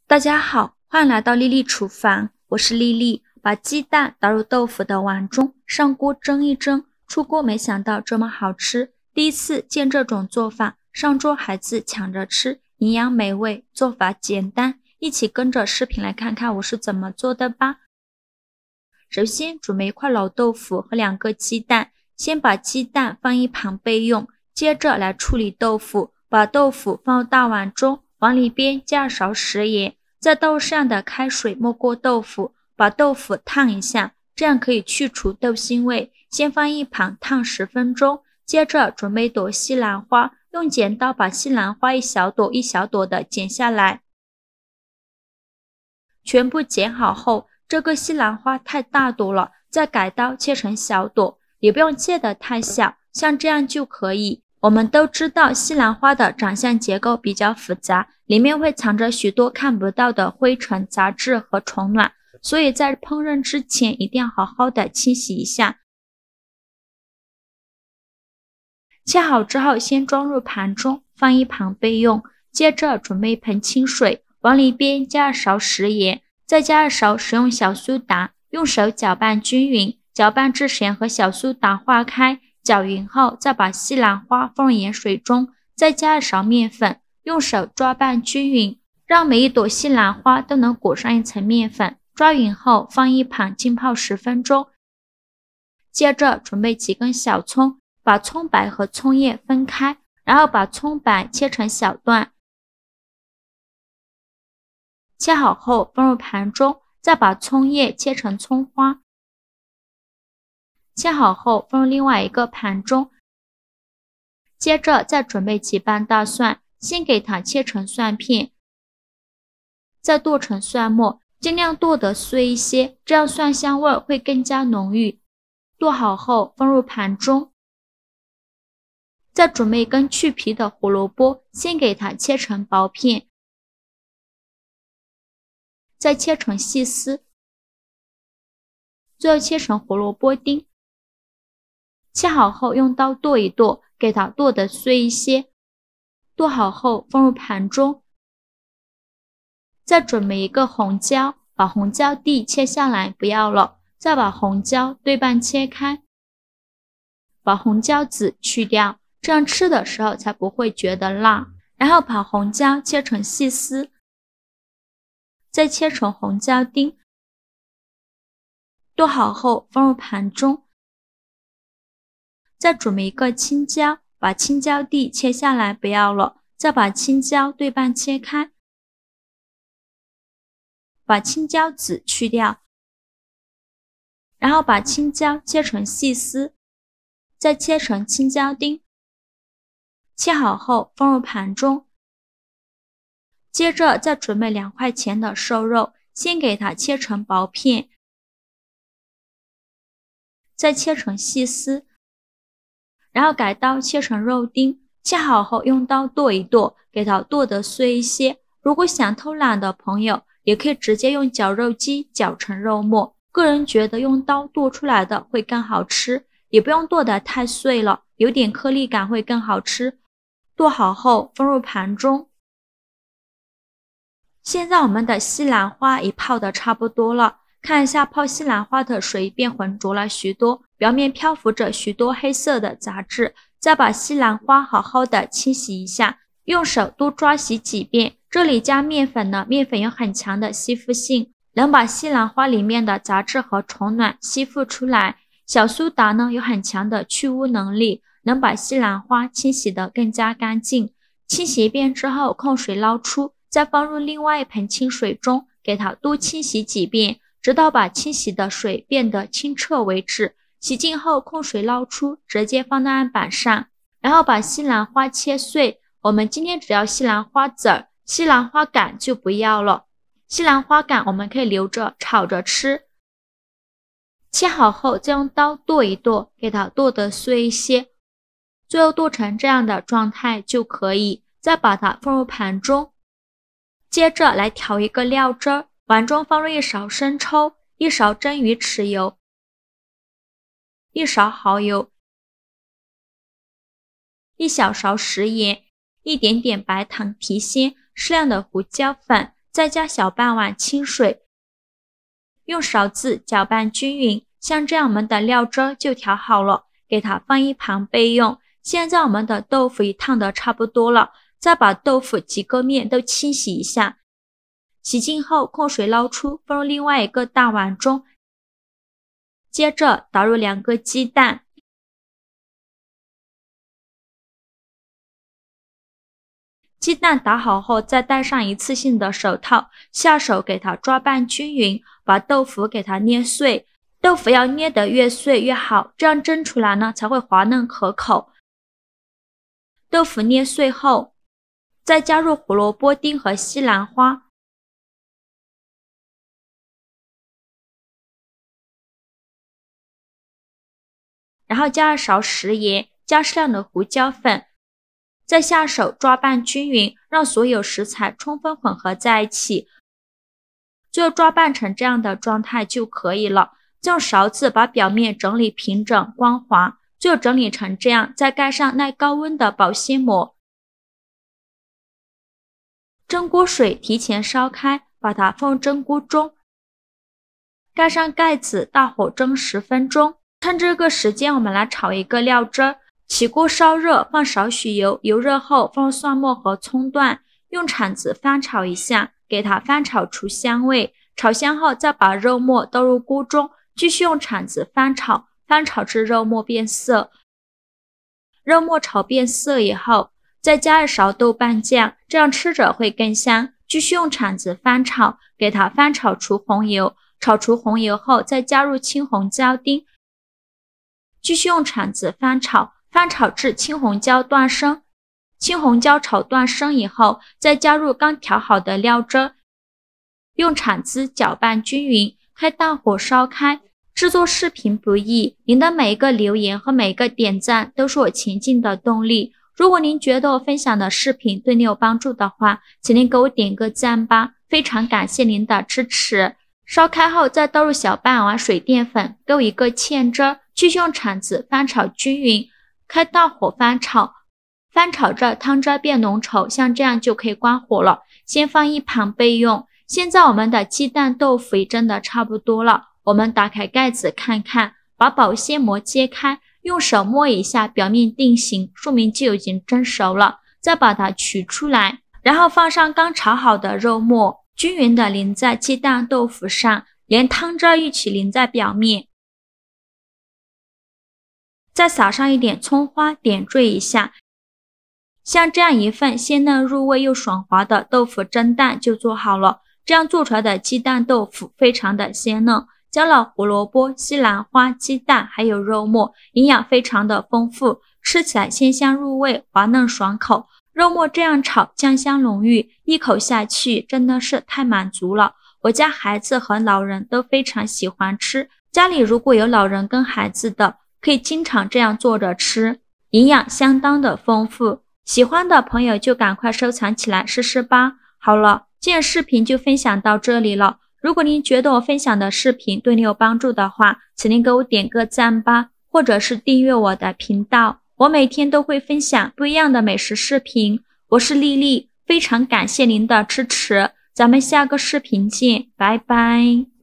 大家好，欢迎来到丽丽厨房，我是丽丽。把鸡蛋倒入豆腐的碗中，上锅蒸一蒸。出锅没想到这么好吃，第一次见这种做法，上桌孩子抢着吃，营养美味，做法简单。一起跟着视频来看看我是怎么做的吧。首先准备一块老豆腐和2个鸡蛋，先把鸡蛋放一旁备用，接着来处理豆腐。把豆腐放入大碗中，往里边加勺食盐，在豆上的开水没过豆腐，把豆腐烫一下，这样可以去除豆腥味。先放一旁烫10分钟，接着准备朵西兰花，用剪刀把西兰花一小朵一小朵的剪下来。全部剪好后，这个西兰花太大朵了，再改刀切成小朵，也不用切得太小，像这样就可以。我们都知道西兰花的长相结构比较复杂，里面会藏着许多看不到的灰尘、杂质和虫卵，所以在烹饪之前一定要好好的清洗一下。切好之后先装入盘中，放一旁备用。接着准备一盆清水，往里边加2勺食盐，再加2勺食用小苏打，用手搅拌均匀，搅拌至盐和小苏打化开。搅匀后，再把西兰花放入盐水中，再加2勺面粉，用手抓拌均匀，让每一朵西兰花都能裹上一层面粉。抓匀后放一旁浸泡10分钟。接着准备几根小葱，把葱白和葱叶分开，然后把葱白切成小段。切好后放入盘中，再把葱叶切成葱花。切好后放入另外一个盘中，接着再准备几瓣大蒜，先给它切成蒜片，再剁成蒜末，尽量剁得碎一些，这样蒜香味会更加浓郁。剁好后放入盘中，再准备一根去皮的胡萝卜，先给它切成薄片，再切成细丝，最后切成胡萝卜丁。切好后用刀剁一剁，给它剁得碎一些。剁好后放入盘中，再准备一个红椒，把红椒蒂切下来不要了，再把红椒对半切开，把红椒籽去掉，这样吃的时候才不会觉得辣。然后把红椒切成细丝，再切成红椒丁。剁好后放入盘中，再准备一个青椒，把青椒蒂切下来不要了，再把青椒对半切开，把青椒籽去掉，然后把青椒切成细丝，再切成青椒丁。切好后放入盘中，接着再准备2块钱的瘦肉，先给它切成薄片，再切成细丝，然后改刀切成肉丁。切好后用刀剁一剁，给它剁得碎一些。如果想偷懒的朋友，也可以直接用绞肉机绞成肉末，个人觉得用刀剁出来的会更好吃，也不用剁得太碎了，有点颗粒感会更好吃。剁好后放入盘中。现在我们的西兰花已泡得差不多了，看一下泡西兰花的水变浑浊了许多，表面漂浮着许多黑色的杂质。再把西兰花好好的清洗一下，用手多抓洗几遍。这里加面粉呢，面粉有很强的吸附性，能把西兰花里面的杂质和虫卵吸附出来。小苏打呢有很强的去污能力，能把西兰花清洗得更加干净。清洗一遍之后控水捞出，再放入另外一盆清水中，给它多清洗几遍，直到把清洗的水变得清澈为止。洗净后控水捞出，直接放到案板上，然后把西兰花切碎。我们今天只要西兰花籽儿，西兰花杆就不要了。西兰花杆我们可以留着炒着吃。切好后再用刀剁一剁，给它剁得碎一些，最后剁成这样的状态就可以。再把它放入盘中，接着来调一个料汁儿，碗中放入1勺生抽，1勺蒸鱼豉油，1勺蚝油，1小勺食盐，一点点白糖提鲜，适量的胡椒粉，再加小半碗清水，用勺子搅拌均匀，像这样我们的料汁就调好了，给它放一旁备用。现在我们的豆腐已烫得差不多了，再把豆腐几个面都清洗一下，洗净后控水捞出，放入另外一个大碗中，接着倒入2个鸡蛋，鸡蛋打好后，再戴上一次性的手套，下手给它抓拌均匀，把豆腐给它捏碎。豆腐要捏得越碎越好，这样蒸出来呢才会滑嫩可口。豆腐捏碎后，再加入胡萝卜丁和西兰花，然后加2勺食盐，加适量的胡椒粉，再下手抓拌均匀，让所有食材充分混合在一起，最后抓拌成这样的状态就可以了。再用勺子把表面整理平整光滑，最后整理成这样，再盖上耐高温的保鲜膜。蒸锅水提前烧开，把它放入蒸锅中，盖上盖子，大火蒸10分钟。趁这个时间，我们来炒一个料汁。起锅烧热，放少许油，油热后放入蒜末和葱段，用铲子翻炒一下，给它翻炒出香味。炒香后，再把肉末倒入锅中，继续用铲子翻炒，翻炒至肉末变色。肉末炒变色以后，再加2勺豆瓣酱，这样吃着会更香。继续用铲子翻炒，给它翻炒出红油。炒出红油后，再加入青红椒丁，继续用铲子翻炒，翻炒至青红椒断生。青红椒炒断生以后，再加入刚调好的料汁，用铲子搅拌均匀，开大火烧开。制作视频不易，您的每一个留言和每一个点赞都是我前进的动力。如果您觉得我分享的视频对你有帮助的话，请您给我点个赞吧，非常感谢您的支持。烧开后再倒入小半碗水淀粉，给我一个芡汁，继续用铲子翻炒均匀，开大火翻炒，翻炒着汤汁变浓稠，像这样就可以关火了，先放一旁备用。现在我们的鸡蛋豆腐也蒸得差不多了，我们打开盖子看看，把保鲜膜揭开，用手摸一下表面定型，说明就已经蒸熟了。再把它取出来，然后放上刚炒好的肉末，均匀的淋在鸡蛋豆腐上，连汤汁一起淋在表面，再撒上一点葱花点缀一下。像这样一份鲜嫩入味又爽滑的豆腐蒸蛋就做好了。这样做出来的鸡蛋豆腐非常的鲜嫩，加了胡萝卜、西兰花、鸡蛋还有肉末，营养非常的丰富，吃起来鲜香入味，滑嫩爽口。肉末这样炒，酱香浓郁，一口下去真的是太满足了。我家孩子和老人都非常喜欢吃，家里如果有老人跟孩子的，可以经常这样做着吃，营养相当的丰富。喜欢的朋友就赶快收藏起来试试吧。好了，今天视频就分享到这里了。如果您觉得我分享的视频对你有帮助的话，请您给我点个赞吧，或者是订阅我的频道。我每天都会分享不一样的美食视频。我是丽丽，非常感谢您的支持，咱们下个视频见，拜拜。